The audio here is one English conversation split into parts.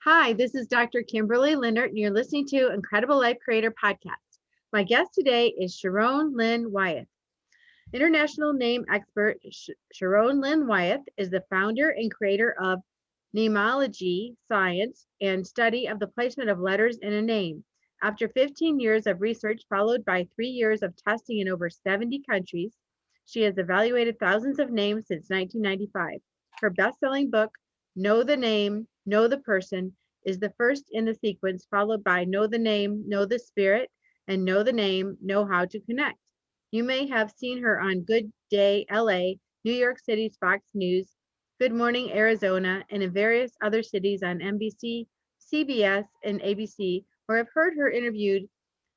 Hi, this is Dr. Kimberley Linert, and you're listening to Incredible Life Creator Podcast. My guest today is Sharon Lynn Wyeth. International name expert Sharon Lynn Wyeth is the founder and creator of Neimology, science and study of the placement of letters in a name. After 15 years of research, followed by 3 years of testing in over 70 countries, she has evaluated thousands of names since 1995. Her best-selling book, Know the Name, Know the Person, is the first in the sequence, followed by Know the Name, Know the Spirit, and Know the Name, Know How to Connect. You may have seen her on Good Day LA, New York City's Fox News, Good Morning Arizona, and in various other cities on NBC, CBS, and ABC, or have heard her interviewed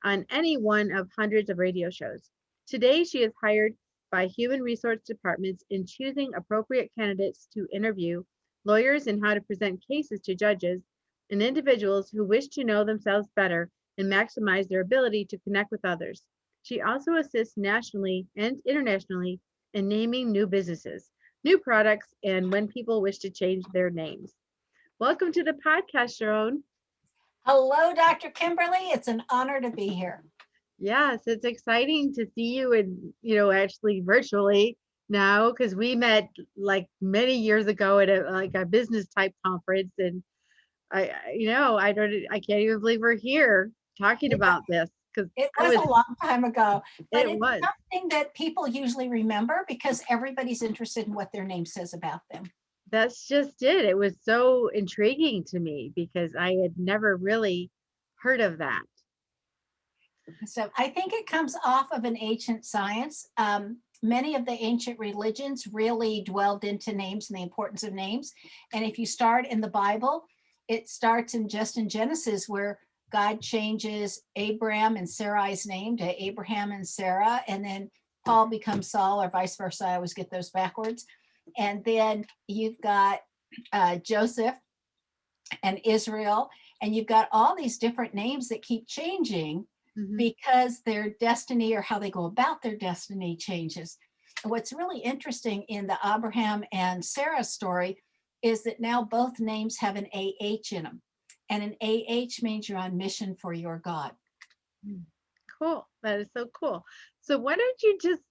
on any one of hundreds of radio shows. Today, she is hired by human resource departments in choosing appropriate candidates to interview, lawyers in how to present cases to judges, and individuals who wish to know themselves better and maximize their ability to connect with others. She also assists nationally and internationally in naming new businesses, new products, and when people wish to change their names. Welcome to the podcast, Sharon. Hello, Dr. Kimberly. It's an honor to be here. Yes, it's exciting to see you and, actually virtually now because we met like many years ago at a business type conference. And I can't even believe we're here talking It, about this because it I was was, a long time ago, but it it's was. something that people usually remember because everybody's interested in what their name says about them. That's just it. It was so intriguing to me because I had never really heard of that. So I think it comes off of an ancient science. Many of the ancient religions really dwelled into names and the importance of names. And if you start in the Bible, it starts in Genesis where God changes Abram and Sarai's name to Abraham and Sarah, and then Paul becomes Saul, or vice versa. I always get those backwards. And then you've got Joseph and Israel, and you've got all these different names that keep changing Mhm. because their destiny or how they go about their destiny changes. And what's really interesting in the Abraham and Sarah story is that now both names have an AH in them. And an AH means you're on mission for your God. Cool. That is so cool. So why don't you just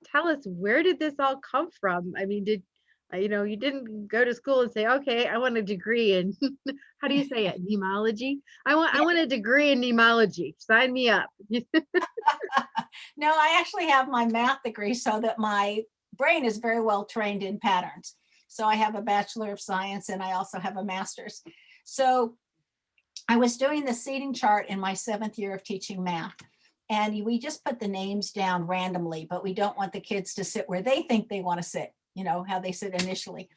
tell us, where did this all come from? I mean, you didn't go to school and say, okay, I want a degree in, how do you say it? Neimology. I want a degree in neimology. Sign me up. No, I actually have my math degree so that my brain is very well trained in patterns. So I have a Bachelor of Science and I also have a master's. So I was doing the seating chart in my 7th year of teaching math. And we just put the names down randomly, but we don't want the kids to sit where they think they want to sit, how they sit initially.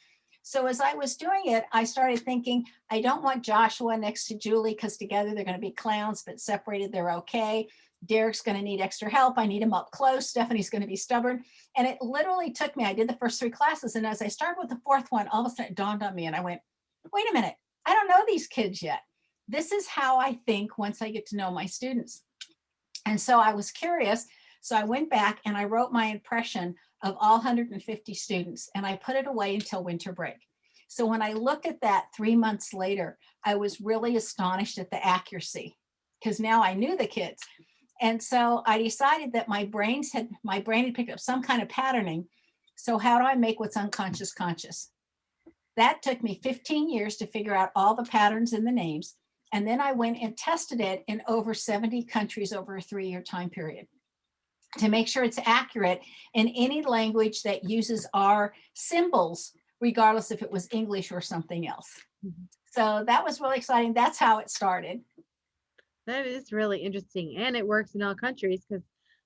So as I was doing it, I started thinking, I don't want Joshua next to Julie because together they're going to be clowns, but separated they're okay. Derek's going to need extra help. I need him up close. Stephanie's going to be stubborn. And it literally took me, I did the first 3 classes. And as I started with the 4th one, all of a sudden it dawned on me and I went, wait a minute, I don't know these kids yet. This is how I think once I get to know my students. And so I was curious. So I went back and I wrote my impression of all 150 students and I put it away until winter break. So when I looked at that 3 months later, I was really astonished at the accuracy because now I knew the kids. And so I decided that my brain had picked up some kind of patterning. So how do I make what's unconscious conscious? That took me 15 years to figure out all the patterns in the names. And then I went and tested it in over 70 countries over a 3-year time period to make sure it's accurate in any language that uses our symbols, regardless if it was English or something else. Mhm. So that was really exciting. That's how it started. That is really interesting. And it works in all countries because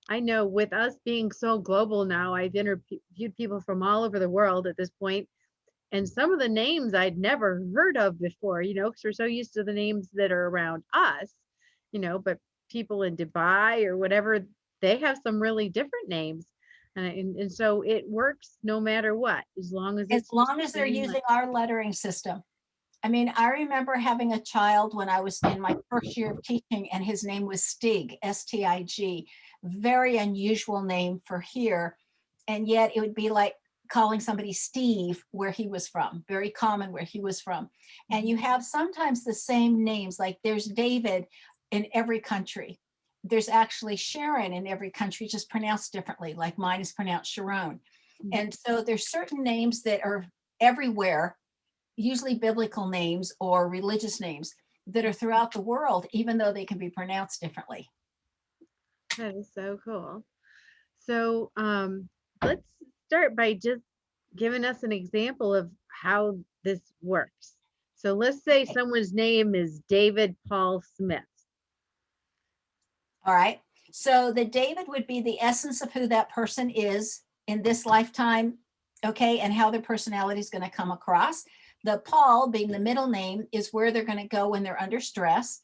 I know with us being so global now, I've interviewed people from all over the world at this point. And some of the names I'd never heard of before, because we're so used to the names that are around us, but people in Dubai or whatever, they have some really different names. And so it works no matter what, as long as As it's long as they're using using our lettering system. I mean, I remember having a child when I was in my first year of teaching, and his name was Stig, S-T-I-G, very unusual name for here. And yet it would be like calling somebody Steve where he was from, very common where he was from. And you have sometimes the same names, like there's David in every country. There's actually Sharon in every country, just pronounced differently, like mine is pronounced Sharon. And so there's certain names that are everywhere, usually biblical names or religious names that are throughout the world, even though they can be pronounced differently. That is so cool. So let's start by just giving us an example of how this works. So let's say someone's name is David Paul Smith. All right. So the David would be the essence of who that person is in this lifetime, okay, and how their personality is going to come across. The Paul, being the middle name, is where they're going to go when they're under stress.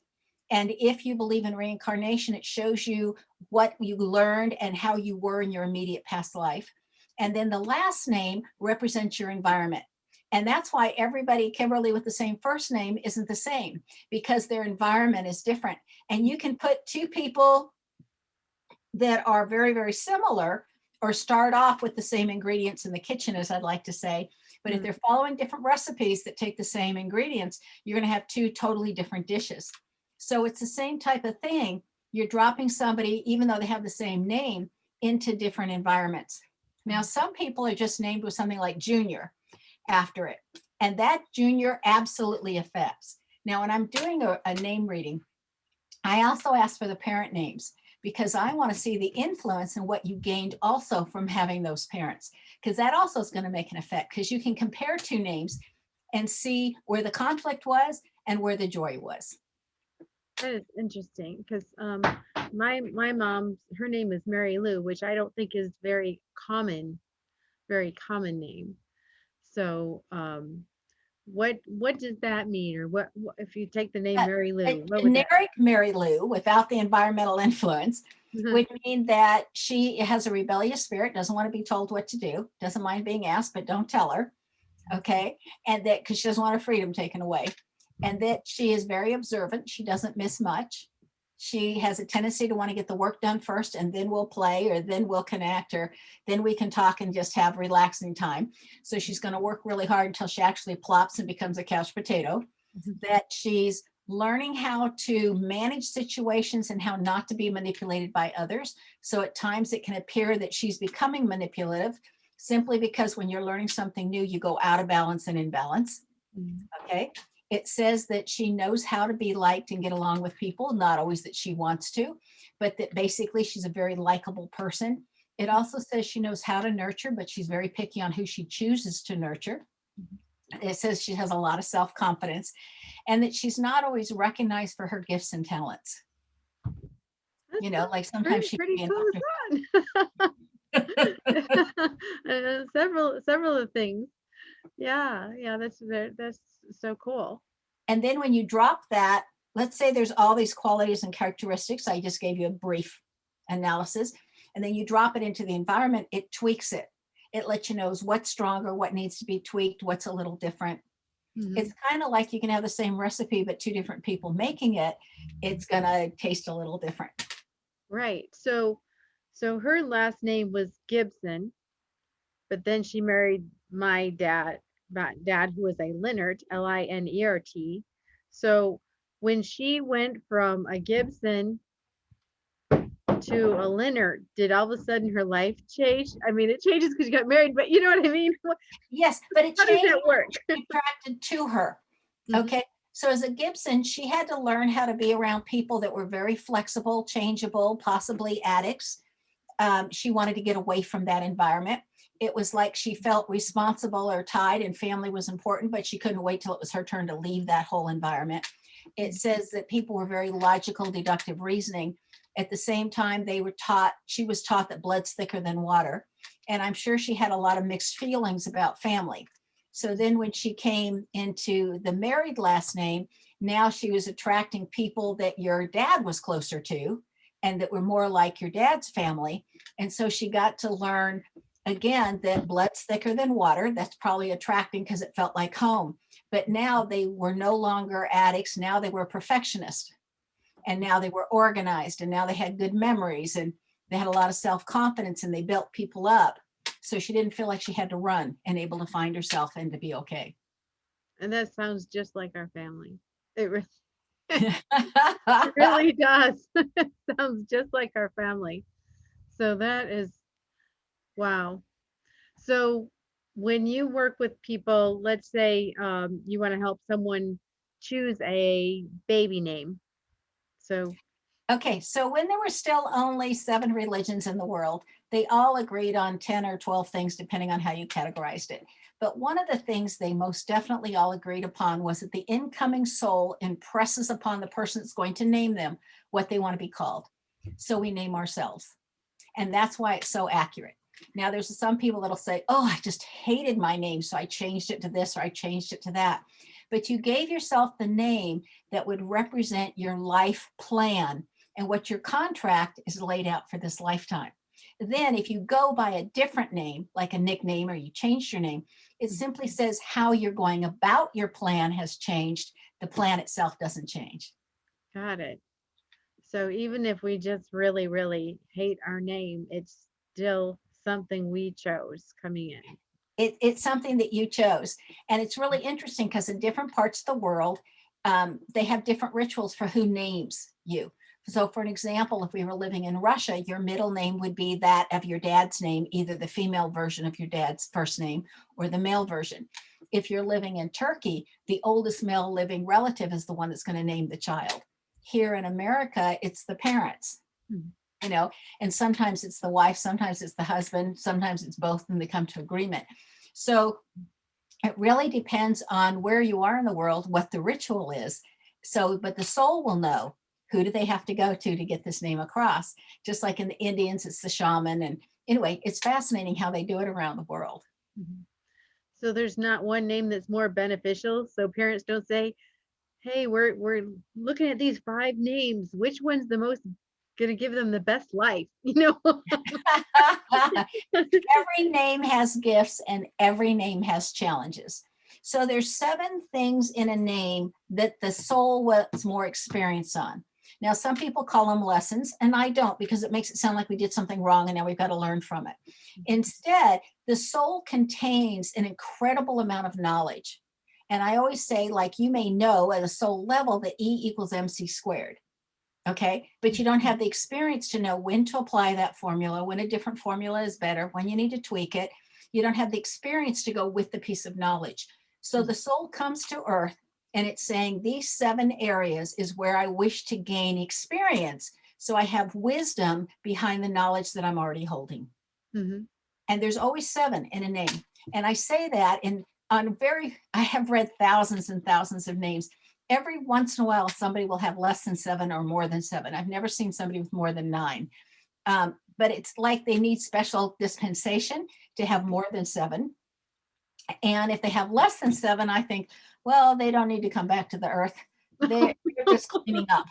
And if you believe in reincarnation, it shows you what you learned and how you were in your immediate past life. And then the last name represents your environment. And that's why everybody, Kimberly, with the same first name isn't the same, because their environment is different. And you can put two people that are very, very similar or start off with the same ingredients in the kitchen, as I'd like to say. But if they're following different recipes that take the same ingredients, you're going to have two totally different dishes. So it's the same type of thing. You're dropping somebody, even though they have the same name, into different environments. Now, some people are just named with something like Junior after it, and that Junior absolutely affects. Now, when I'm doing a name reading, I also ask for the parent names, because I want to see the influence and what you gained also from having those parents, because that also is going to make an effect, because you can compare two names and see where the conflict was and where the joy was. That is interesting, because my mom, her name is Mary Lou, which I don't think is very common name. So what does that mean, or what if you take the name Mary Lou? A generic Mary Lou without the environmental influence would mean that she has a rebellious spirit, doesn't want to be told what to do, doesn't mind being asked, but don't tell her. Okay. And that because she doesn't want her freedom taken away. And that she is very observant. She doesn't miss much. She has a tendency to want to get the work done first, and then we'll play, or then we'll connect, or then we can talk and just have relaxing time. So she's going to work really hard until she actually plops and becomes a couch potato. That she's learning how to manage situations and how not to be manipulated by others. So at times it can appear that she's becoming manipulative, simply because when you're learning something new, you go out of balance and in balance. Okay. It says that she knows how to be liked and get along with people, not always that she wants to, but that basically she's a very likable person. It also says she knows how to nurture, but she's very picky on who she chooses to nurture. It says she has a lot of self-confidence, and that she's not always recognized for her gifts and talents. You know, like sometimes she pretty cool. Several of things. Yeah, that's so cool. And then when you drop that, let's say there's all these qualities and characteristics. I just gave you a brief analysis. And then you drop it into the environment, it tweaks it. It lets you know what's stronger, what needs to be tweaked, what's a little different. It's kind of like you can have the same recipe, but two different people making it. It's going to taste a little different. Right. So her last name was Gibson, but then she married my dad, who was a Linert, Linert. So when she went from a Gibson to a Linert, did all of a sudden her life change? I mean, it changes because you got married, but you know what I mean? Yes, but it How changed. does that work? Attracted to her. Okay. So as a Gibson, she had to learn how to be around people that were very flexible, changeable, possibly addicts. She wanted to get away from that environment. It was like she felt responsible or tied, and family was important, but she couldn't wait till it was her turn to leave that whole environment. It says that people were very logical, deductive reasoning. At the same time, she was taught that blood's thicker than water. And I'm sure she had a lot of mixed feelings about family. So then when she came into the married last name, now she was attracting people that your dad was closer to and that were more like your dad's family. And so she got to learn again that blood's thicker than water. That's probably attracting because it felt like home. But now they were no longer addicts. Now they were perfectionists. And now they were organized, and now they had good memories, and they had a lot of self-confidence, and they built people up. So she didn't feel like she had to run and able to find herself and to be okay. And that sounds just like our family. It really, it really does. It sounds just like our family. So that is, wow. So when you work with people, let's say you want to help someone choose a baby name. So, Okay, so when there were still only 7 religions in the world, they all agreed on 10 or 12 things, depending on how you categorized it. But one of the things they most definitely all agreed upon was that the incoming soul impresses upon the person that's going to name them what they want to be called. So we name ourselves. And that's why it's so accurate. Now, there's some people that'll say, oh, I just hated my name, so I changed it to this or I changed it to that. But you gave yourself the name that would represent your life plan and what your contract is laid out for this lifetime. Then if you go by a different name, like a nickname, or you changed your name, it simply says how you're going about your plan has changed. The plan itself doesn't change. got it. So even if we just really, really hate our name, it's still something we chose coming in. It's something that you chose. And it's really interesting because in different parts of the world, they have different rituals for who names you. So for an example, if we were living in Russia, your middle name would be that of your dad's name, either the female version of your dad's first name or the male version. If you're living in Turkey, the oldest male living relative is the one that's going to name the child. Here in America, it's the parents. You know, and sometimes it's the wife, sometimes it's the husband, sometimes it's both, and they come to agreement. So it really depends on where you are in the world, what the ritual is. So, but the soul will know who do they have to go to get this name across. Just like in the Indians, it's the shaman. And anyway, it's fascinating how they do it around the world. So there's not one name that's more beneficial. So parents don't say, hey, we're looking at these 5 names. Which one's the most going to give them the best life? Every name has gifts and every name has challenges. So there's 7 things in a name that the soul wants more experience on. Now, some people call them lessons, and I don't, because it makes it sound like we did something wrong and now we've got to learn from it. Instead, the soul contains an incredible amount of knowledge. And I always say, like, you may know at a soul level that E equals MC squared. Okay, but you don't have the experience to know when to apply that formula, when a different formula is better, when you need to tweak it. You don't have the experience to go with the piece of knowledge. So the soul comes to earth and it's saying these 7 areas is where I wish to gain experience. So I have wisdom behind the knowledge that I'm already holding. Mm-hmm. And there's always 7 in a name. And I say that I have read thousands and thousands of names. Every once in a while, somebody will have less than 7 or more than 7. I've never seen somebody with more than 9. But it's like they need special dispensation to have more than 7. And if they have less than 7, I think, well, they don't need to come back to the earth. They're just cleaning up.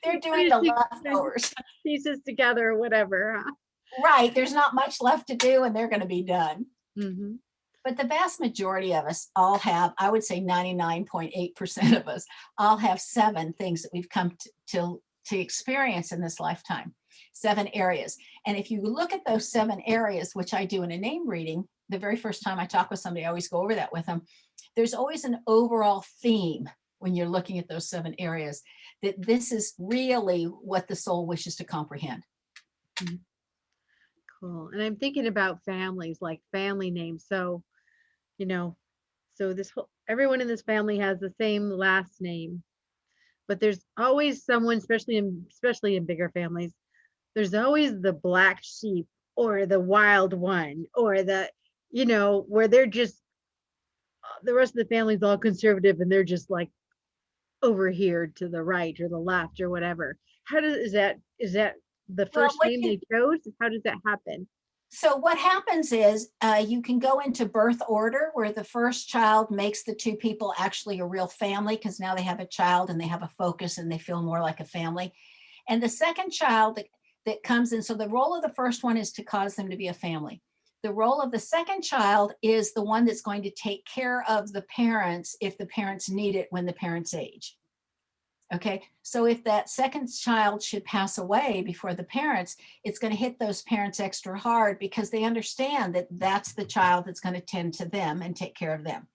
They're doing the leftovers. Pieces together or whatever. Right. There's not much left to do and they're going to be done. Mm-hmm. But the vast majority of us all have, I would say 99.8% of us all have 7 things that we've come to experience in this lifetime, 7 areas. And if you look at those 7 areas, which I do in a name reading, the very first time I talk with somebody, I always go over that with them. There's always an overall theme when you're looking at those 7 areas, that this is really what the soul wishes to comprehend. Mm-hmm. Cool. And I'm thinking about families, like family names. So, so everyone in this family has the same last name, but there's always someone, especially in bigger families, there's always the black sheep or the wild one or where they're just, the rest of the family's all conservative and they're just like over here to the right or the left or whatever. Is that the first name they chose? How does that happen? So what happens is you can go into birth order where the first child makes the 2 people actually a real family, because now they have a child and they have a focus and they feel more like a family. And the second child that comes in, so the role of the first one is to cause them to be a family. The role of the second child is the one that's going to take care of the parents if the parents need it when the parents age. Okay, so if that second child should pass away before the parents, it's going to hit those parents extra hard because they understand that that's the child that's going to tend to them and take care of them.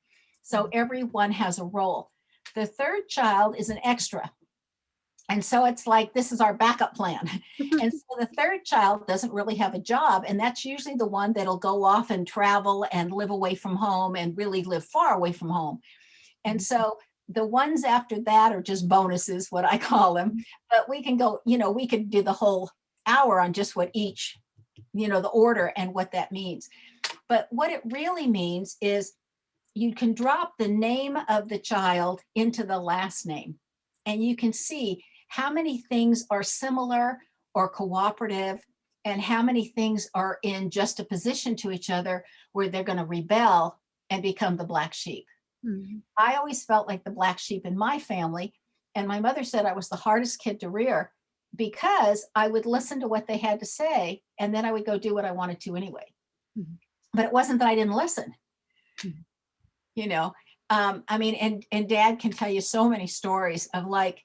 So everyone has a role. The third child is an extra. And so it's like, this is our backup plan. And so the third child doesn't really have a job. And that's usually the one that'll go off and travel and live away from home and really live far away from home. And so the ones after that are just bonuses, what I call them. But we can go, we could do the whole hour on just what each, the order and what that means. But what it really means is you can drop the name of the child into the last name, and you can see how many things are similar or cooperative and how many things are in juxtaposition to each other where they're going to rebel and become the black sheep. Mm-hmm. I always felt like the black sheep in my family, and my mother said I was the hardest kid to rear because I would listen to what they had to say and then I would go do what I wanted to anyway. Mm-hmm. But it wasn't that I didn't listen. Mm-hmm. And Dad can tell you so many stories of like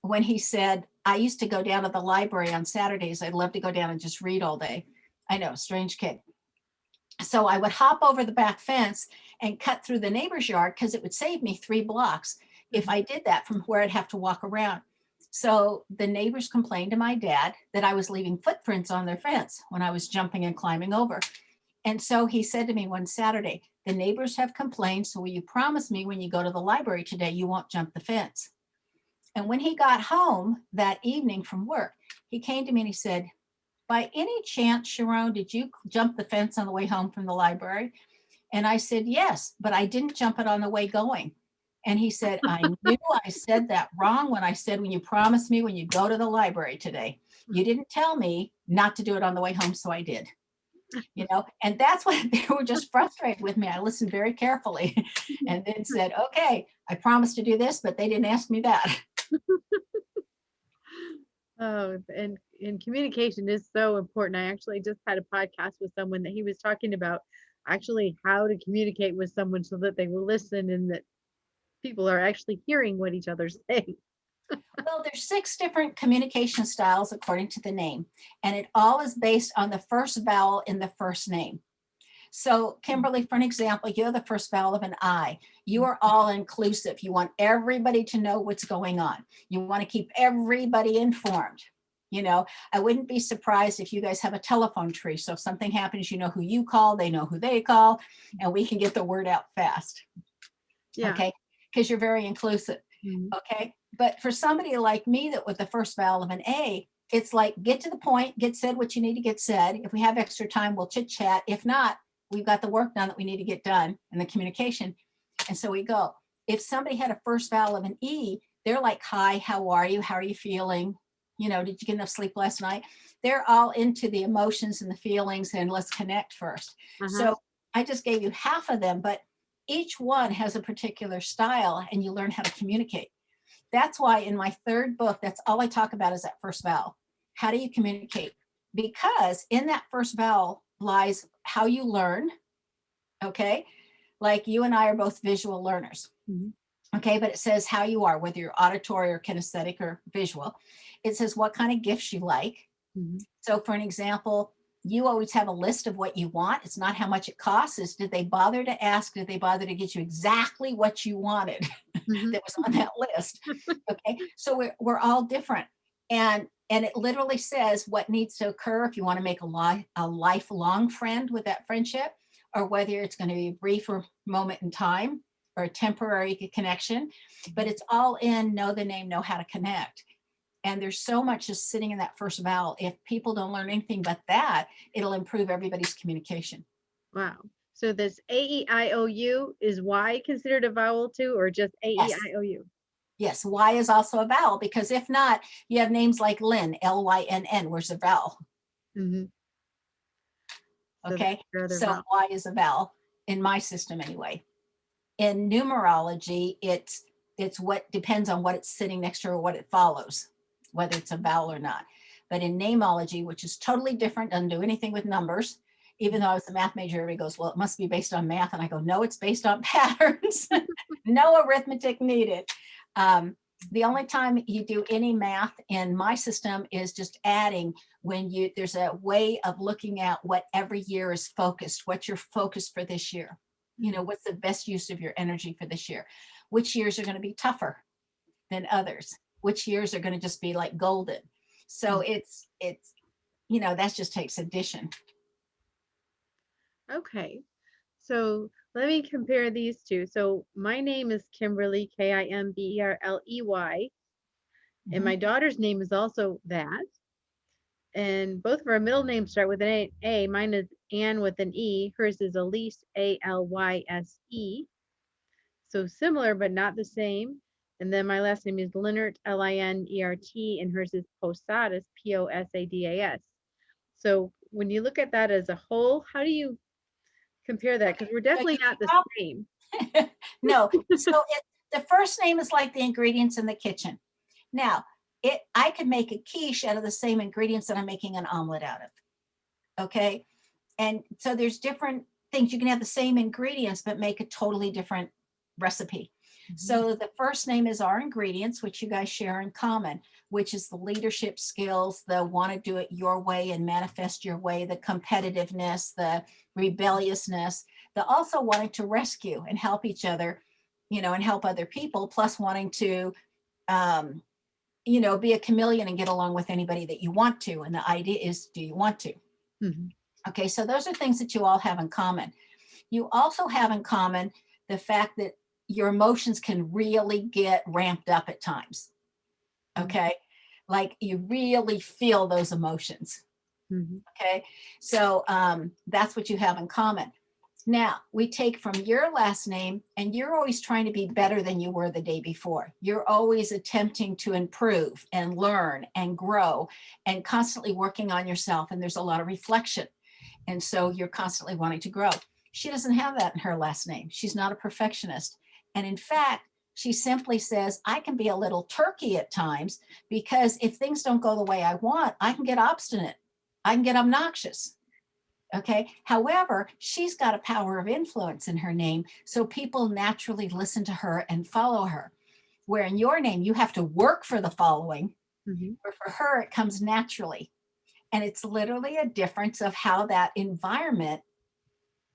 when he said, I used to go down to the library on Saturdays. I'd love to go down and just read all day. I know, strange kid. So I would hop over the back fence and cut through the neighbor's yard because it would save me 3 blocks if I did that from where I'd have to walk around. So the neighbors complained to my dad that I was leaving footprints on their fence when I was jumping and climbing over. And so he said to me one Saturday, the neighbors have complained, so will you promise me when you go to the library today, you won't jump the fence? And when he got home that evening from work, he came to me and he said, by any chance, Sharon, did you jump the fence on the way home from the library? And I said, yes, but I didn't jump it on the way going. And he said, I knew I said that wrong when I said, when you promised me when you go to the library today, you didn't tell me not to do it on the way home. So I did, and that's what they were just frustrated with me. I listened very carefully and then said, okay, I promised to do this, but they didn't ask me that. Oh, and communication is so important. I actually just had a podcast with someone that he was talking about actually how to communicate with someone so that they will listen and that people are actually hearing what each other's saying. Well, there's 6 different communication styles according to the name, and it all is based on the first vowel in the first name. So, Kimberly, for an example, you're the first vowel of an I. You are all inclusive. You want everybody to know what's going on. You want to keep everybody informed. I wouldn't be surprised if you guys have a telephone tree. So if something happens, you know who you call, they know who they call, and we can get the word out fast. Yeah. Okay. Because you're very inclusive. Mm-hmm. Okay. But for somebody like me that with the first vowel of an A, it's like, get to the point, get said what you need to get said. If we have extra time, we'll chit chat. If not, we've got the work done that we need to get done and the communication. And so we go. If somebody had a first vowel of an E, they're like, hi, how are you? How are you feeling? Did you get enough sleep last night? They're all into the emotions and the feelings and let's connect first. So I just gave you half of them, but each one has a particular style and you learn how to communicate. That's why in my third book, that's all I talk about is that first vowel. How do you communicate? Because in that first vowel lies how you learn, okay? Like you and I are both visual learners, okay? But it says how you are, whether you're auditory or kinesthetic or visual. It says what kind of gifts you like. So for an example, you always have a list of what you want. It's not how much it costs. It's did they bother to ask? Did they bother to get you exactly what you wanted that was on that list? Okay, so we're all different. And it literally says what needs to occur if you want to make a lifelong friend with that friendship, or whether it's going to be a brief moment in time or a temporary connection. But it's all in know the name, know how to connect. And there's so much just sitting in that first vowel. If people don't learn anything but that, it'll improve everybody's communication. Wow. So this A-E-I-O-U, is Y considered a vowel too, or just A-E-I-O-U? Yes, Y is also a vowel, because if not, you have names like Lynn, L-Y-N-N, where's the vowel? Okay, so Y is a vowel in my system anyway. In numerology, it's what depends on what it's sitting next to or what it follows, whether it's a vowel or not. But in Neimology, which is totally different, doesn't do anything with numbers, even though I was a math major, everybody goes, well, it must be based on math. And I go, no, it's based on patterns. No arithmetic needed. The only time you do any math in my system is just adding when there's a way of looking at what every year is focused, what's your focus for this year? What's the best use of your energy for this year? Which years are going to be tougher than others? Which years are going to just be like golden? So it's that just takes addition. Okay. So let me compare these two. So my name is Kimberly, Kimberley, and my daughter's name is also that. And both of our middle names start with an A. Mine is Ann with an E. Hers is Elise, Alyse. So similar, but not the same. And then my last name is Linert, Linert, and hers is Posadas, Posadas. So when you look at that as a whole, how do you compare that? Because we're definitely not the same. No. So the first name is like the ingredients in the kitchen. Now, I could make a quiche out of the same ingredients that I'm making an omelet out of. Okay. And so there's different things. You can have the same ingredients, but make a totally different recipe. So the first name is our ingredients, which you guys share in common, which is the leadership skills, the want to do it your way and manifest your way, the competitiveness, the rebelliousness, the also wanting to rescue and help each other, and help other people, plus wanting to, be a chameleon and get along with anybody that you want to. And the idea is, do you want to? Okay, so those are things that you all have in common. You also have in common the fact that your emotions can really get ramped up at times. Okay, like you really feel those emotions. Okay, so that's what you have in common. Now, we take from your last name, and you're always trying to be better than you were the day before. You're always attempting to improve and learn and grow and constantly working on yourself. And there's a lot of reflection. And so you're constantly wanting to grow. She doesn't have that in her last name. She's not a perfectionist. And in fact, she simply says, I can be a little turkey at times because if things don't go the way I want, I can get obstinate. I can get obnoxious. Okay. However, she's got a power of influence in her name. So people naturally listen to her and follow her. Where in your name, you have to work for the following. But for her, it comes naturally. And it's literally a difference of how that environment,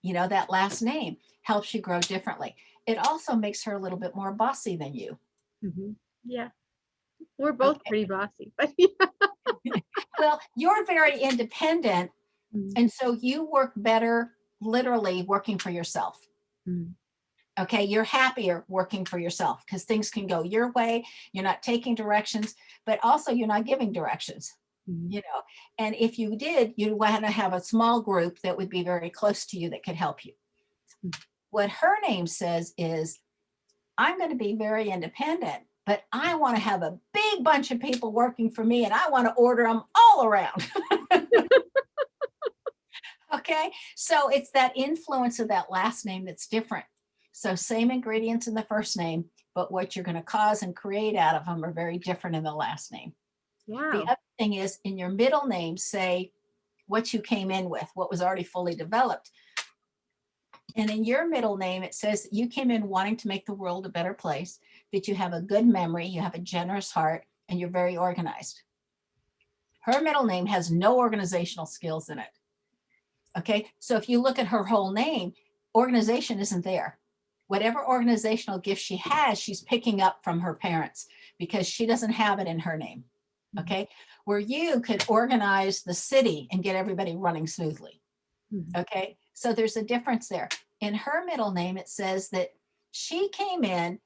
that last name helps you grow differently. It also makes her a little bit more bossy than you. Yeah. We're both pretty bossy. But well, you're very independent. And so you work better, literally working for yourself. Okay. You're happier working for yourself because things can go your way. You're not taking directions, but also you're not giving directions, and if you did, you'd want to have a small group that would be very close to you that could help you. What her name says is, I'm going to be very independent, but I want to have a big bunch of people working for me and I want to order them all around. Okay, so it's that influence of that last name that's different. So same ingredients in the first name, but what you're going to cause and create out of them are very different in the last name. wow. The other thing is in your middle name, say what you came in with, what was already fully developed. And in your middle name, it says you came in wanting to make the world a better place, that you have a good memory, you have a generous heart, and you're very organized. Her middle name has no organizational skills in it. Okay, so if you look at her whole name, organization isn't there. Whatever organizational gift she has, she's picking up from her parents because she doesn't have it in her name. Okay, where you could organize the city and get everybody running smoothly. Okay, so there's a difference there. In her middle name, it says that she came in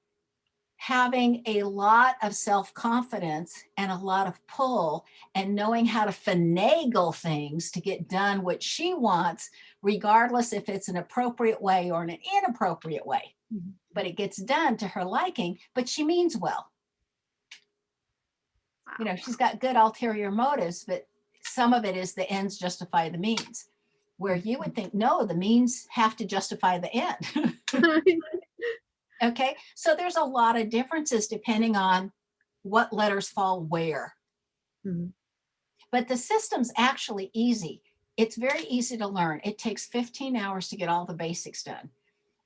having a lot of self-confidence and a lot of pull and knowing how to finagle things to get done what she wants, regardless if it's an appropriate way or an inappropriate way. But it gets done to her liking, but she means well. She's got good ulterior motives, but some of it is the ends justify the means, where you would think, no, the means have to justify the end. Okay, so there's a lot of differences depending on what letters fall where. But the system's actually easy. It's very easy to learn. It takes 15 hours to get all the basics done.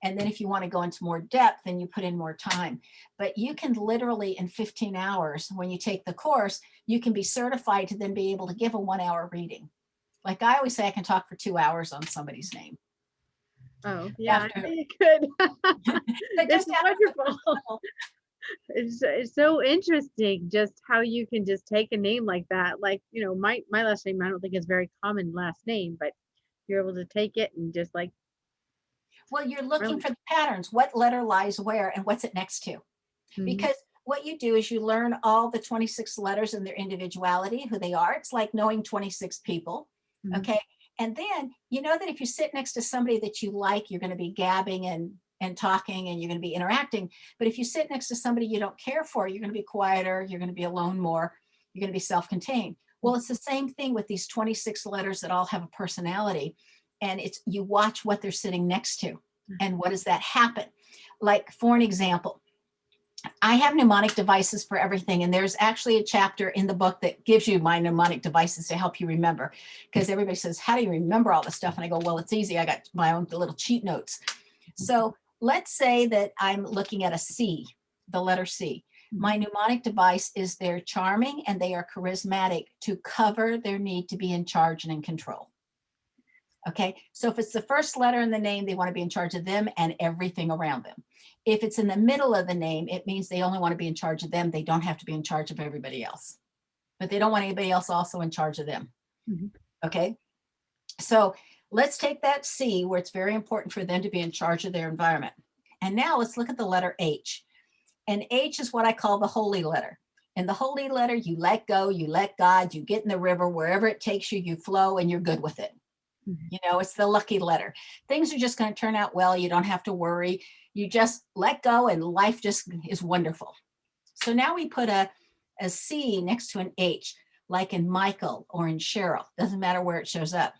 And then if you want to go into more depth, then you put in more time. But you can literally in 15 hours, when you take the course, you can be certified to then be able to give a 1-hour reading. Like I always say, I can talk for 2 hours on somebody's name. Oh, yeah, I After, think you could. but This just is after the wonderful. first level. It's so interesting just how you can just take a name like that. Like, my last name, I don't think is very common last name, but you're able to take it and just like Well, you're run looking with for the patterns. What letter lies where and what's it next to? it. Mhm, Because what you do is you learn all the 26 letters and their individuality, who they are. It's like knowing 26 people. mhm. Okay. And then you know that if you sit next to somebody that you like, you're going to be gabbing and talking and you're going to be interacting. But if you sit next to somebody you don't care for, you're going to be quieter, you're going to be alone more, you're going to be self-contained. Well, it's the same thing with these 26 letters that all have a personality. And it's you watch what they're sitting next to and what does that happen? Like, for an example, I have mnemonic devices for everything. And there's actually a chapter in the book that gives you my mnemonic devices to help you remember. Because everybody says, how do you remember all this stuff? And I go, well, it's easy. I got my own little cheat notes. So let's say that I'm looking at a C, the letter C. My mnemonic device is they're charming and they are charismatic to cover their need to be in charge and in control. Okay, so if it's the first letter in the name, they want to be in charge of them and everything around them. If it's in the middle of the name, it means they only want to be in charge of them. They don't have to be in charge of everybody else, but they don't want anybody else also in charge of them. Mhm. Okay, so let's take that C where it's very important for them to be in charge of their environment. And now let's look at the letter H. And H is what I call the holy letter. In the holy letter, you let go, you let God, you get in the river, wherever it takes you, you flow and you're good with it. Mhm. It's the lucky letter. Things are just going to turn out well. You don't have to worry. You just let go and life just is wonderful. So now we put a C next to an H, like in Michael or in Sharo. Doesn't matter where it shows up.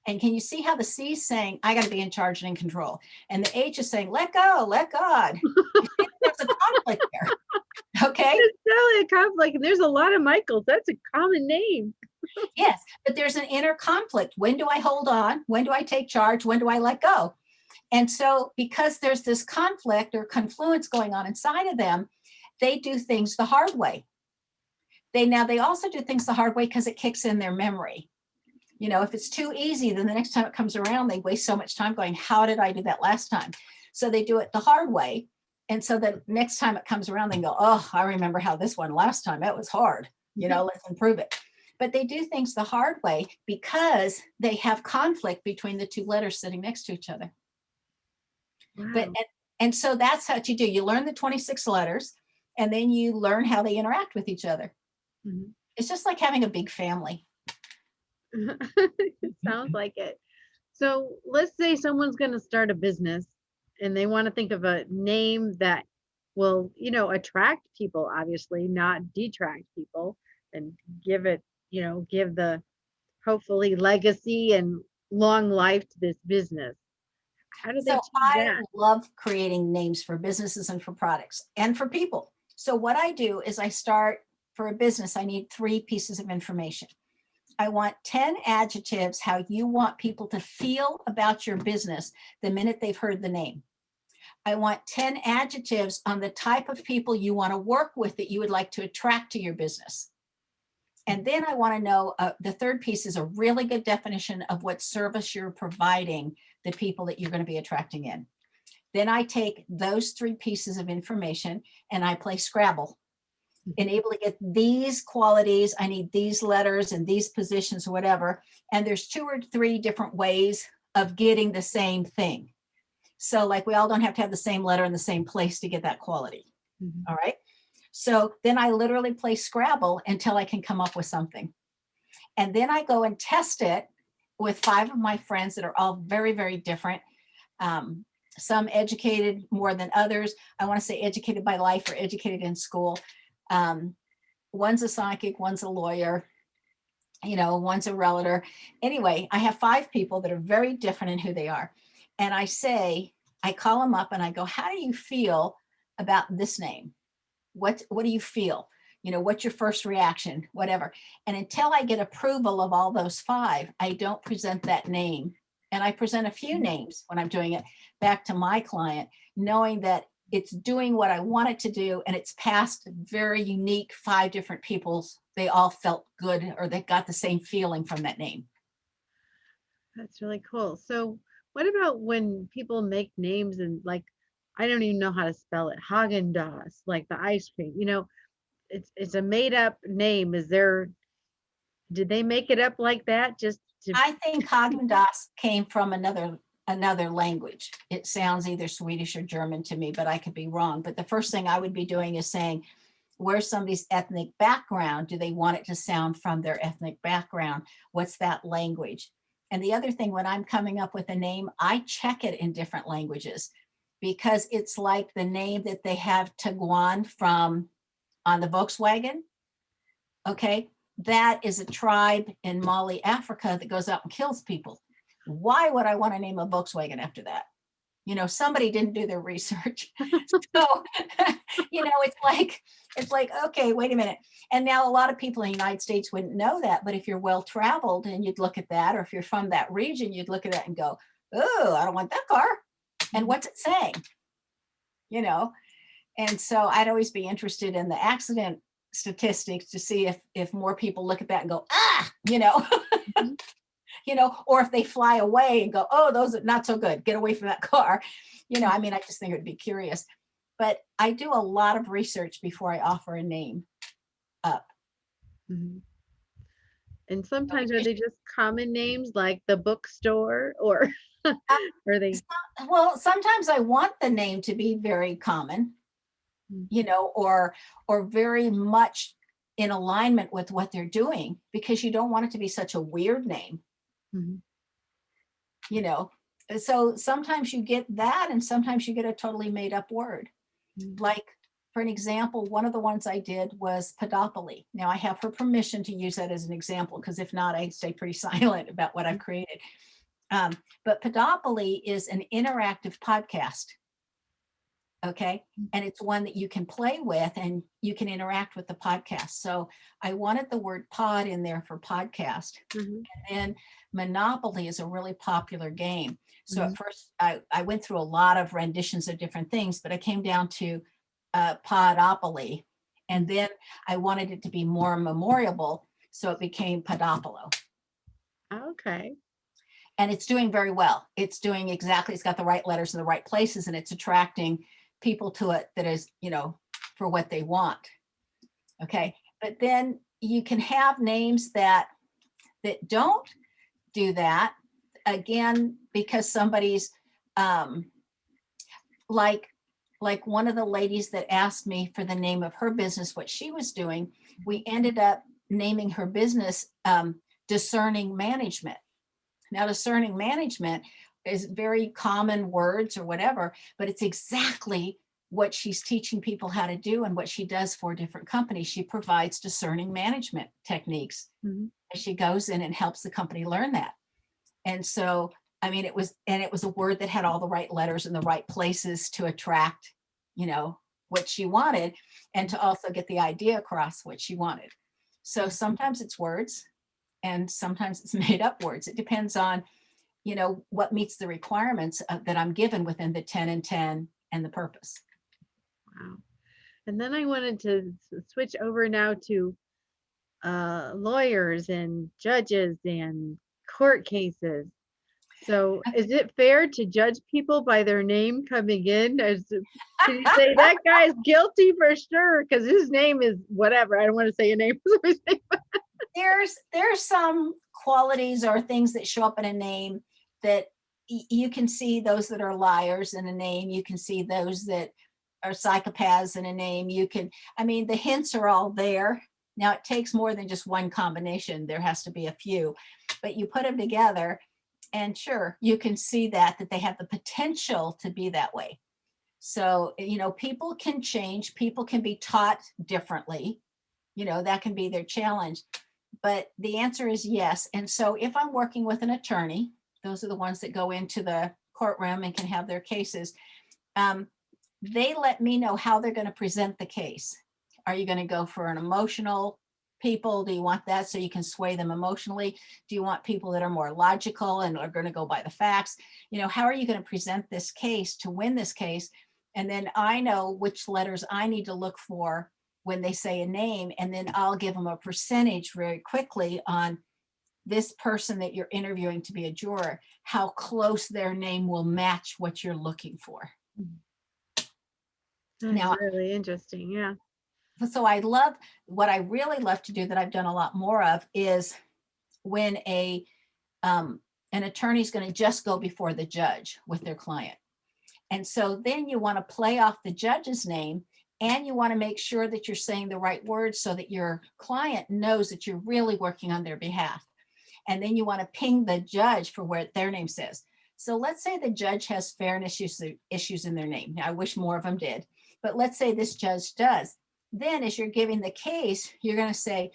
And can you see how the C is saying, I got to be in charge and in control? And the H is saying, let go, let God. You see, there's a conflict there. Okay. It's totally a conflict. There's a lot of Michaels. That's a common name. Yes, but there's an inner conflict. When do I hold on? When do I take charge? When do I let go? And so, because there's this conflict or confluence going on inside of them, they do things the hard way. They also do things the hard way because it kicks in their memory. If it's too easy, then the next time it comes around, they waste so much time going, how did I do that last time? So they do it the hard way. And so the next time it comes around, they go, oh, I remember how this one last time, that was hard. Let's improve it. But they do things the hard way because they have conflict between the two letters sitting next to each other. But Wow. and so that's what you do. You learn the 26 letters and then you learn how they interact with each other. Mhm. It's just like having a big family. It sounds like it. So let's say someone's going to start a business and they want to think of a name that will, attract people, obviously, not detract people, and give it, give the hopefully legacy and long life to this business. How do they So choose I that? love creating names for businesses and for products and for people. So what I do is I start for a business, I need 3 pieces of information. I want 10 adjectives, how you want people to feel about your business the minute they've heard the name. I want 10 adjectives on the type of people you want to work with that you would like to attract to your business. And then I want to know the third piece is a really good definition of what service you're providing the people that you're going to be attracting in. Then I take those 3 pieces of information and I play Scrabble and able to get these qualities. I need these letters and these positions or whatever. And there's 2 or 3 different ways of getting the same thing. So like we all don't have to have the same letter in the same place to get that quality. Mhm. All right. So then I literally play Scrabble until I can come up with something. And then I go and test it with 5 of my friends that are all very, very different. Some educated more than others. I want to say educated by life or educated in school. One's a psychic, one's a lawyer, one's a realtor. Anyway, I have 5 people that are very different in who they are. And I call them up and I go, how do you feel about this name? What do you feel? What's your first reaction? Whatever. And until I get approval of all those 5, I don't present that name And I present a few names when I'm doing it back to my client, knowing that it's doing what I want it to do. And it's past very unique 5 different people's. They all felt good, or they got the same feeling from that name. That's really cool. So what about when people make names and like, I don't even know how to spell it, Haagen-Dazs, like the ice cream, it's a made up name. Did they make it up like that just to? I think Haagen-Dazs came from another language. It sounds either Swedish or German to me, but I could be wrong. But the first thing I would be doing is saying, where's somebody's ethnic background? Do they want it to sound from their ethnic background? What's that language? And the other thing, when I'm coming up with a name, I check it in different languages, because it's like the name that they have Tiguan from on the Volkswagen. Okay, that is a tribe in Mali, Africa that goes out and kills people. Why would I want to name a Volkswagen after that? Somebody didn't do their research. So, it's like, okay, wait a minute. And now a lot of people in the United States wouldn't know that, but if you're well-traveled and you'd look at that, or if you're from that region, you'd look at that and go, oh, I don't want that car. And what's it saying? And so I'd always be interested in the accident statistics to see if more people look at that and go, Mhm. Or if they fly away and go, oh, those are not so good, get away from that car. I just think it would be curious. But I do a lot of research before I offer a name up. Mhm. And sometimes are they just common names like the bookstore or are they? Well, sometimes I want the name to be very common, or very much in alignment with what they're doing, because you don't want it to be such a weird name. Mhm. So sometimes you get that, and sometimes you get a totally made up word. Mhm. Like, for an example, one of the ones I did was Podopoly. Now I have her permission to use that as an example, because if not, I stay pretty silent about what I've created. But Podopoly is an interactive podcast. Okay. And it's one that you can play with and you can interact with the podcast. So I wanted the word pod in there for podcast. Mhm. And Monopoly is a really popular game. So Mhm. at first I went through a lot of renditions of different things, but I came down to Podopoly. And then I wanted it to be more memorable. So it became Podopolo. Okay. And it's doing very well. It's doing exactly, it's got the right letters in the right places, and it's attracting people to it that is, for what they want. Okay. But then you can have names that don't do that, again, because somebody's like one of the ladies that asked me for the name of her business, what she was doing, we ended up naming her business Discerning Management. Now, discerning management is very common words or whatever, but it's exactly what she's teaching people how to do and what she does for different companies. She provides discerning management techniques. Mhm. She goes in and helps the company learn that. And so, it was a word that had all the right letters in the right places to attract, what she wanted, and to also get the idea across what she wanted. So sometimes it's words, and sometimes it's made up words. It depends on, what meets the requirements that I'm given within the 10 and 10 and the purpose. Wow. And then I wanted to switch over now to lawyers and judges and court cases. So is it fair to judge people by their name coming in? Can you say that guy's guilty for sure because his name is whatever? I don't want to say a name. There's some qualities or things that show up in a name that you can see those that are liars in a name. You can see those that are psychopaths in a name. The hints are all there. Now it takes more than just one combination. There has to be a few, but you put them together and sure, you can see that they have the potential to be that way. So, people can change, people can be taught differently, that can be their challenge. But the answer is yes. And so if I'm working with an attorney, those are the ones that go into the courtroom and can have their cases. They let me know how they're going to present the case. Are you going to go for an emotional people? Do you want that so you can sway them emotionally? Do you want people that are more logical and are going to go by the facts? You know, how are you going to present this case to win this case? And then I know which letters I need to look for when they say a name, and then I'll give them a percentage very quickly on this person that you're interviewing to be a juror, how close their name will match what you're looking for. That's Now, really interesting. Yeah. so I love, what I really love to do that I've done a lot more of is when an attorney is going to just go before the judge with their client. And so then you want to play off the judge's name, and you want to make sure that you're saying the right words so that your client knows that you're really working on their behalf. And then you want to ping the judge for where their name says. So let's say the judge has fairness issues in their name. Now, I wish more of them did, but let's say this judge does. Then as you're giving the case, you're going to say,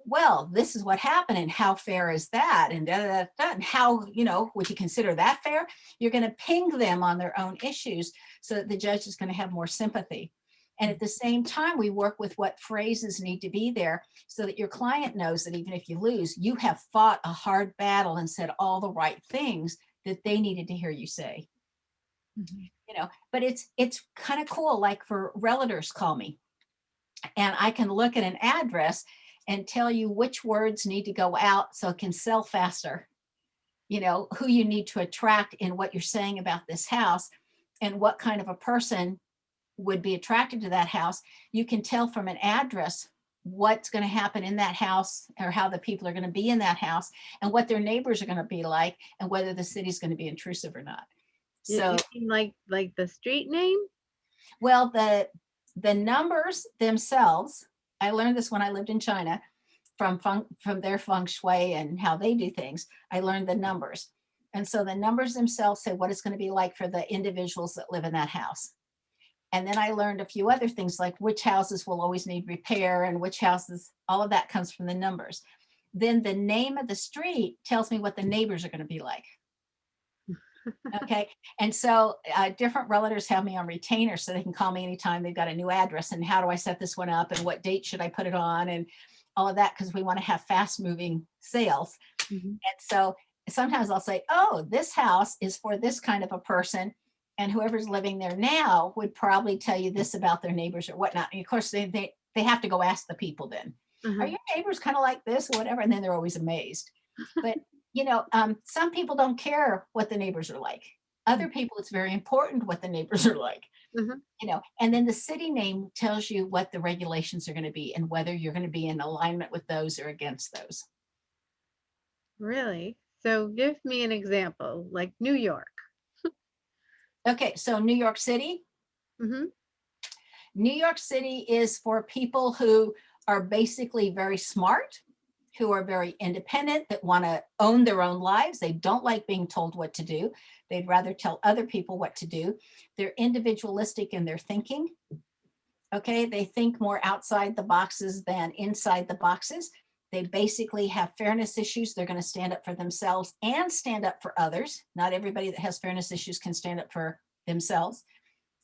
well, this is what happened, and how fair is that? And, and how, you know, would you consider that fair? You're going to ping them on their own issues so that the judge is going to have more sympathy. And at the same time, we work with what phrases need to be there so that your client knows that even if you lose, you have fought a hard battle and said all the right things that they needed to hear you say. Mm-hmm. You know, but it's kind of cool. Like for realtors call me, and I can look at an address and tell you which words need to go out so it can sell faster. You know, who you need to attract in what you're saying about this house, and what kind of a person would be attracted to that house. You can tell from an address what's going to happen in that house, or how the people are going to be in that house, and what their neighbors are going to be like, and whether the city's going to be intrusive or not. So you mean like the street name? Well, the numbers themselves, I learned this when I lived in China from their feng shui and how they do things. I learned the numbers. And so the numbers themselves say what it's going to be like for the individuals that live in that house. And then I learned a few other things, like which houses will always need repair and which houses, all of that comes from the numbers. Then the name of the street tells me what the neighbors are going to be like. Okay. And so different realtors have me on retainer so they can call me anytime they've got a new address, and how do I set this one up, and what date should I put it on, and all of that, because we want to have fast moving sales. Mm-hmm. And so sometimes I'll say, oh, this house is for this kind of a person, and whoever's living there now would probably tell you this about their neighbors or whatnot. And of course, they have to go ask the people then, are your neighbors kind of like this or whatever? And then they're always amazed. But, you know, some people don't care what the neighbors are like. Other people, it's very important what the neighbors are like. You know, and then the city name tells you what the regulations are going to be and whether you're going to be in alignment with those or against those. Really? So give me an example, like New York. Okay, so New York City. New York City is for people who are basically very smart, who are very independent, that want to own their own lives. They don't like being told what to do. They'd rather tell other people what to do. They're individualistic in their thinking. Okay, they think more outside the boxes than inside the boxes. They basically have fairness issues. They're going to stand up for themselves and stand up for others. Not everybody that has fairness issues can stand up for themselves.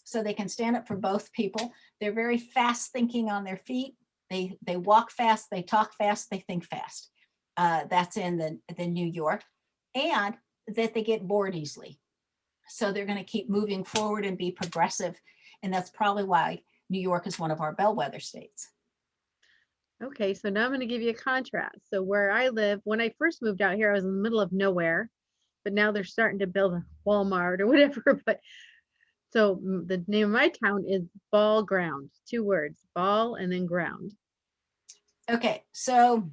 So they can stand up for both people. They're very fast thinking on their feet. They walk fast, they talk fast, they think fast. That's in the New York. And that they get bored easily. So they're going to keep moving forward and be progressive. And that's probably why New York is one of our bellwether states. Okay, so now I'm going to give you a contrast. So where I live, when I first moved out here, I was in the middle of nowhere, but now they're starting to build a Walmart or whatever. But so the name of my town is Ball Ground, 2 words, ball and then ground. Okay, so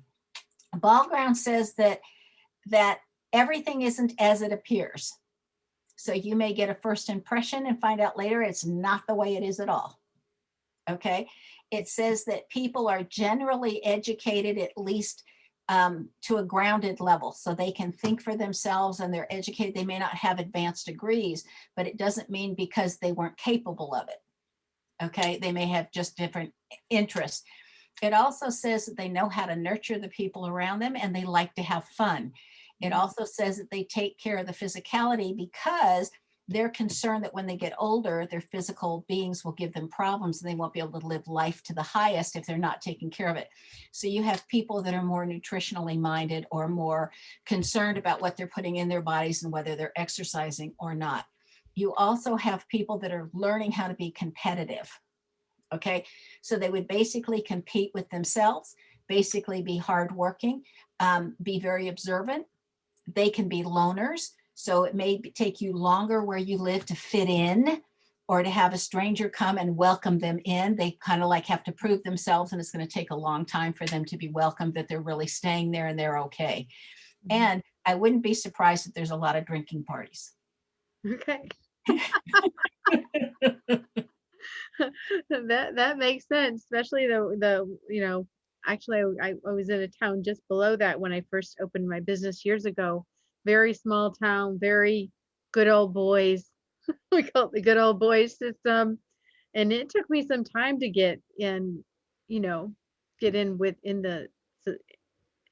Ball Ground says that everything isn't as it appears. So you may get a first impression and find out later it's not the way it is at all. Okay, it says that people are generally educated at least to a grounded level, so they can think for themselves and they're educated. They may not have advanced degrees, but it doesn't mean because they weren't capable of it. Okay, they may have just different interests. It also says that they know how to nurture the people around them and they like to have fun. It also says that they take care of the physicality because they're concerned that when they get older, their physical beings will give them problems and they won't be able to live life to the highest if they're not taking care of it. So you have people that are more nutritionally minded or more concerned about what they're putting in their bodies and whether they're exercising or not. You also have people that are learning how to be competitive. Okay, so they would basically compete with themselves, basically be hardworking, be very observant. They can be loners. So it may take you longer where you live to fit in or to have a stranger come and welcome them in. They kind of like have to prove themselves, and it's going to take a long time for them to be welcomed, that they're really staying there and they're okay. And I wouldn't be surprised if there's a lot of drinking parties. Okay. That makes sense, especially actually I was in a town just below that when I first opened my business years ago. Very small town, very good old boys. We call it the good old boys system. And it took me some time to get in, get in within the To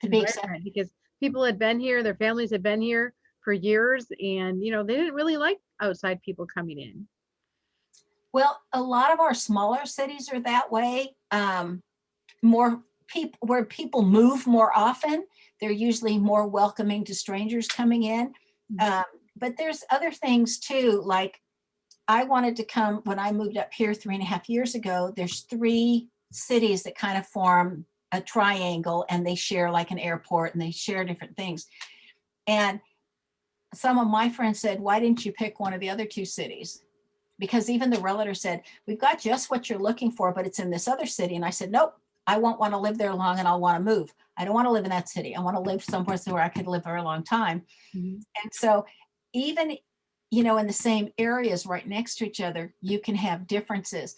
be accepted. environment, because people had been here, their families had been here for years, and they didn't really like outside people coming in. Well, a lot of our smaller cities are that way. More people, where people move more often, they're usually more welcoming to strangers coming in. But there's other things too, like I wanted to come when I moved up here 3.5 years ago. There's 3 cities that kind of form a triangle, and they share like an airport, and they share different things. And some of my friends said, why didn't you pick one of the other 2 cities? Because even the realtor said, we've got just what you're looking for, but it's in this other city. And I said, nope, I won't want to live there long, and I'll want to move. I don't want to live in that city. I want to live somewhere where I could live for a long time. And so even, in the same areas right next to each other, you can have differences.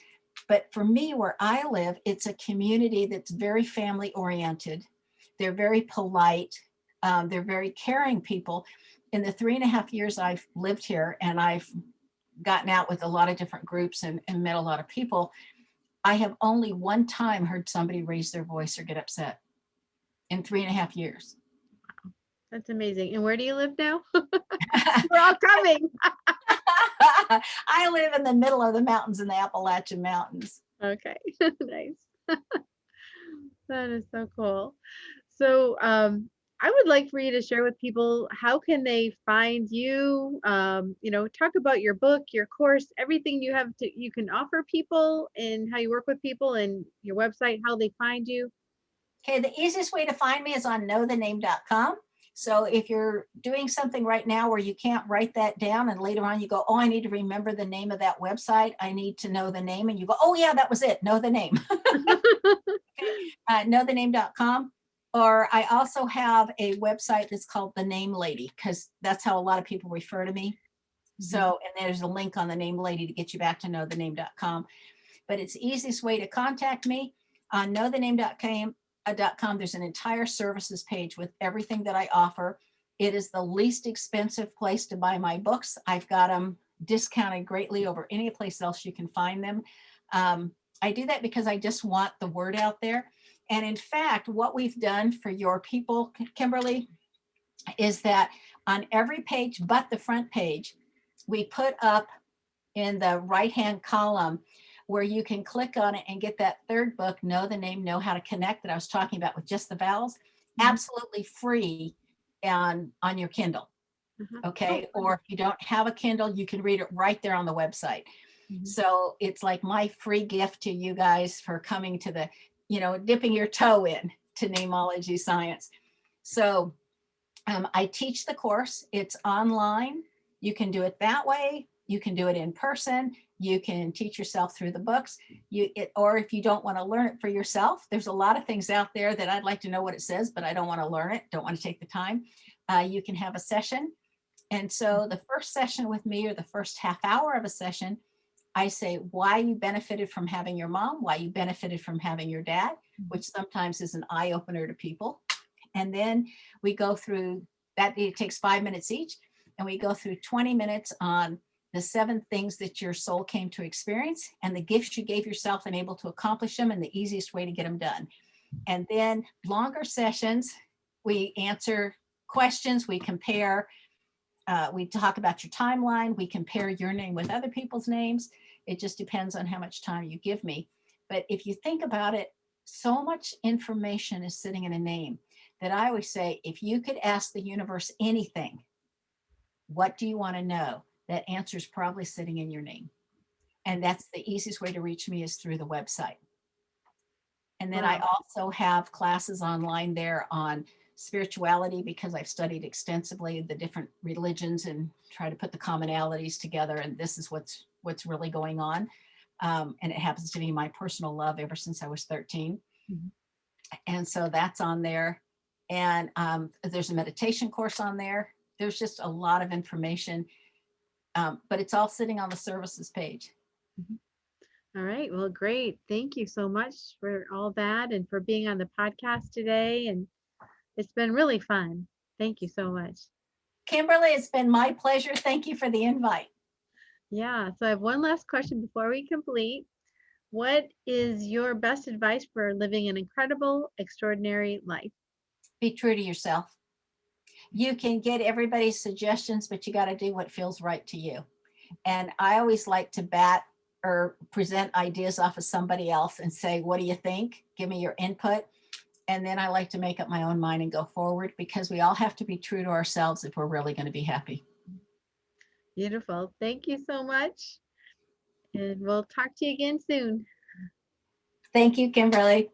But for me, where I live, it's a community that's very family oriented. They're very polite. They're very caring people. In the 3.5 years I've lived here, and I've gotten out with a lot of different groups and met a lot of people, I have only one time heard somebody raise their voice or get upset in 3.5 years. That's amazing. And where do you live now? We're all coming. I live in the middle of the mountains, in the Appalachian Mountains. Okay. Nice. That is so cool. So I would like for you to share with people, how can they find you? Talk about your book, your course, everything you can offer people, and how you work with people, and your website, how they find you. Okay, the easiest way to find me is on knowthename.com. So if you're doing something right now where you can't write that down, and later on you go, oh, I need to remember the name of that website, I need to know the name, and you go, oh yeah, that was it, know the name. Knowthename.com. Or I also have a website that's called The Name Lady, because that's how a lot of people refer to me. So, and there's a link on The Name Lady to get you back to knowthename.com. But it's the easiest way to contact me. On knowthename.com, there's an entire services page with everything that I offer. It is the least expensive place to buy my books. I've got them discounted greatly over any place else you can find them. I do that because I just want the word out there. And in fact, what we've done for your people, Kimberly, is that on every page but the front page, we put up in the right-hand column where you can click on it and get that 3rd book, Know the Name, Know How to Connect, that I was talking about with just the vowels, absolutely free on your Kindle. Okay. Or if you don't have a Kindle, you can read it right there on the website. So it's like my free gift to you guys for coming to the, dipping your toe in to Neimology science. So I teach the course. It's online. You can do it that way. You can do it in person. You can teach yourself through the books. Or if you don't want to learn it for yourself, there's a lot of things out there that I'd like to know what it says, but I don't want to learn it, don't want to take the time. You can have a session. And so the first session with me, or the first half hour of a session, I say why you benefited from having your mom, why you benefited from having your dad, which sometimes is an eye opener to people. And then we go through that. It takes 5 minutes each. And we go through 20 minutes on the 7 things that your soul came to experience, and the gifts you gave yourself and able to accomplish them, and the easiest way to get them done. And then longer sessions, we answer questions, we compare. We talk about your timeline. We compare your name with other people's names. It just depends on how much time you give me. But if you think about it, so much information is sitting in a name that I always say, if you could ask the universe anything, what do you want to know? That answer is probably sitting in your name. And that's the easiest way to reach me is through the website. And then I Wow. also have classes online there on spirituality because I've studied extensively the different religions and try to put the commonalities together. And this is what's really going on. And it happens to be my personal love ever since I was 13. Mhm. And so that's on there. And there's a meditation course on there. There's just a lot of information, but it's all sitting on the services page. Mhm. All right. Well, great. Thank you so much for all that and for being on the podcast today. And it's been really fun. Thank you so much. Kimberly, it's been my pleasure. Thank you for the invite. Yeah. So I have one last question before we complete. What is your best advice for living an incredible, extraordinary life? Be true to yourself. You can get everybody's suggestions, but you got to do what feels right to you. And I always like to bat or present ideas off of somebody else and say, what do you think? Give me your input. And then I like to make up my own mind and go forward because we all have to be true to ourselves if we're really going to be happy. Beautiful. Thank you so much. And we'll talk to you again soon. Thank you, Kimberly.